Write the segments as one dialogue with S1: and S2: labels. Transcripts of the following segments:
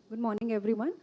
S1: Good morning, everyone.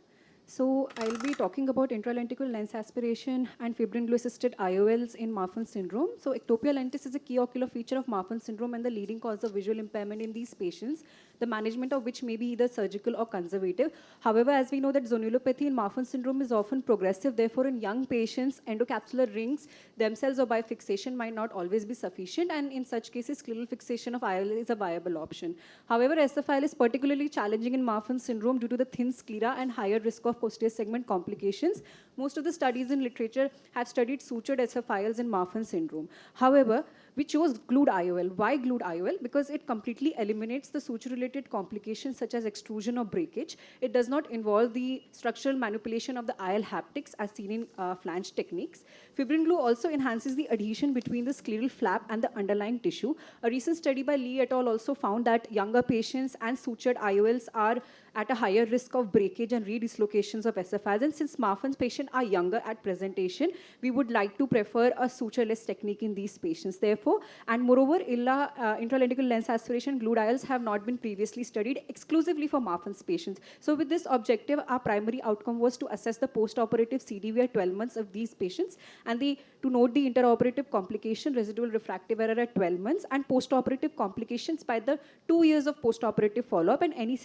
S1: So I'll be talking about intralenticular lens aspiration and fibrin glue-assisted IOLs in Marfan syndrome. So ectopia lentis is a key ocular feature of Marfan syndrome and the leading cause of visual impairment in these patients, the management of which may be either surgical or conservative. However, as we know that zonulopathy in Marfan syndrome is often progressive, therefore in young patients, endocapsular rings themselves or by fixation might not always be sufficient, and in such cases, scleral fixation of IOL is a viable option. However, SFIL is particularly challenging in Marfan syndrome due to the thin sclera and higher risk of posterior segment complications. Most of the studies in literature have studied sutured SFILs in Marfan syndrome. However, we chose glued IOL. Why glued IOL? Because it completely eliminates the suture-related complications such as extrusion or breakage. It does not involve the structural manipulation of the IOL haptics as seen in flange techniques. Fibrin glue also enhances the adhesion between the scleral flap and the underlying tissue. A recent study by Lee et al. Also found that younger patients and sutured IOLs are at a higher risk of breakage and redislocations of SFIs. And since Marfan's patients are younger at presentation, we would like to prefer a sutureless technique in these patients. Therefore, and moreover, intralenticular lens aspiration glued IOLs have not been previously studied exclusively for Marfan's patients. So with this objective, our primary outcome was to assess the post-operative CDV at 12 months of these patients and to note the interoperative complication, residual refractive error at 12 months, and post-operative complications by the 2 years of post-operative follow-up and any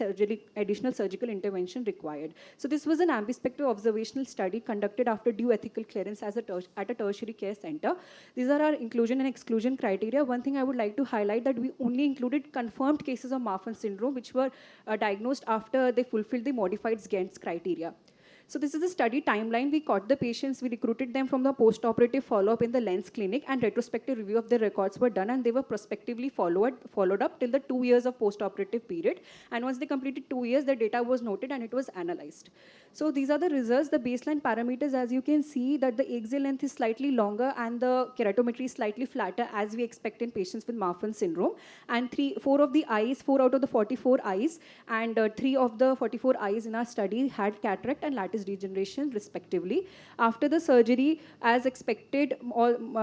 S1: additional surgical intervention required. So this was an ambispective observational study conducted after due ethical clearance at a tertiary care center. These are our inclusion and exclusion criteria. One thing I would like to highlight that we only included confirmed cases of Marfan syndrome which were diagnosed after they fulfilled the modified Gentz criteria. So this is the study timeline. We caught the patients, we recruited them from the post-operative follow-up in the lens clinic, and retrospective review of their records were done, and they were prospectively followed up till the 2 years of post-operative period. And once they completed 2 years, the data was noted and it was analyzed. So these are the results. The baseline parameters, as you can see, that the axial length is slightly longer and the keratometry is slightly flatter as we expect in patients with Marfan syndrome. And 4 out of the 44 eyes, and 3 of the 44 eyes in our study had cataract and lattice degeneration respectively. After the surgery, as expected,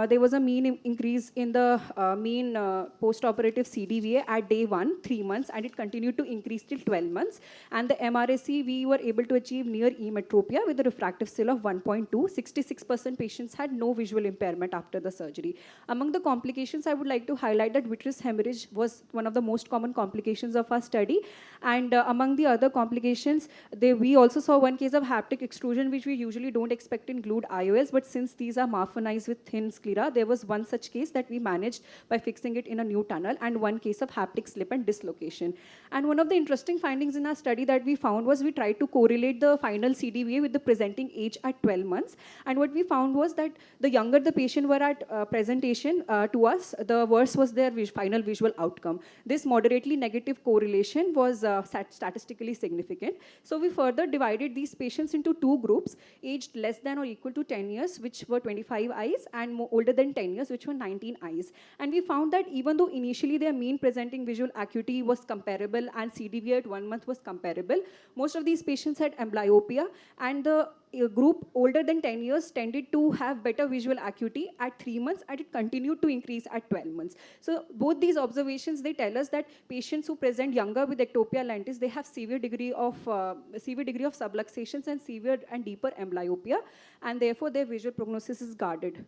S1: there was a mean increase in the mean post-operative CDVA at day 1, 3 months, and it continued to increase till 12 months. And the MRSE, we were able to achieve near emetropia with a refractive scale of 1.2. 66% patients had no visual impairment after the surgery. Among the complications, I would like to highlight that vitreous hemorrhage was one of the most common complications of our study. And among the other complications, we also saw one case of haptic extrusion, which we usually don't expect in glued IOLs, but since these are Marfan eyes with thin sclera, there was one such case that we managed by fixing it in a new tunnel, and one case of haptic slip and dislocation. And one of the interesting findings in our study that we found was we tried to correlate the final CDVA with the presenting age at 12 months. And what we found was that the younger the patient were at presentation to us, the worse was their final visual outcome. This moderately negative correlation was statistically significant. So we further divided these patients into 2 groups, aged less than or equal to 10 years, which were 25 eyes, and older than 10 years, which were 19 eyes. And we found that even though initially their mean presenting visual acuity was comparable and CDVA at 1 month was comparable, most of these patients had amblyopia, and the group older than 10 years tended to have better visual acuity at 3 months, and it continued to increase at 12 months. So both these observations, they tell us that patients who present younger with ectopia lentis, they have severe degree of subluxations and severe and deeper amblyopia, and therefore their visual prognosis is guarded.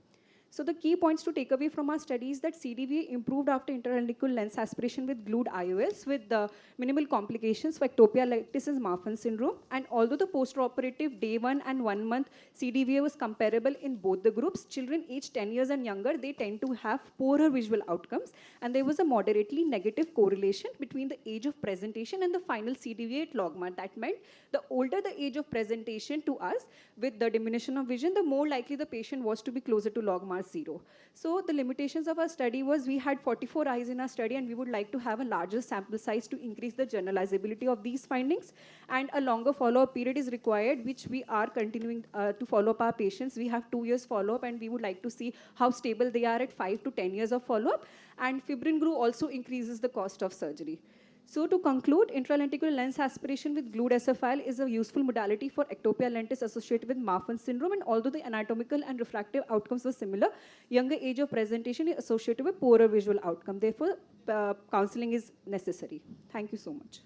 S1: So the key points to take away from our study is that CDVA improved after intralenticular lens aspiration with glued IOLs with minimal complications for ectopia lentis and Marfan syndrome. And although the post-operative day 1 and 1 month CDVA was comparable in both the groups, children aged 10 years and younger, they tend to have poorer visual outcomes. And there was a moderately negative correlation between the age of presentation and the final CDVA at logMAR. That meant the older the age of presentation to us with the diminution of vision, the more likely the patient was to be closer to logMAR 0. So the limitations of our study was we had 44 eyes in our study, and we would like to have a larger sample size to increase the generalizability of these findings, and a longer follow-up period is required, which we are continuing to follow up our patients. We have 2 years follow-up, and we would like to see how stable they are at 5 to 10 years of follow-up. And fibrin glue also increases the cost of surgery. So to conclude, intralenticular lens aspiration with glued SFIL is a useful modality for ectopia lentis associated with Marfan syndrome, and although the anatomical and refractive outcomes were similar, younger age of presentation is associated with poorer visual outcome. Therefore, counseling is necessary. Thank you so much.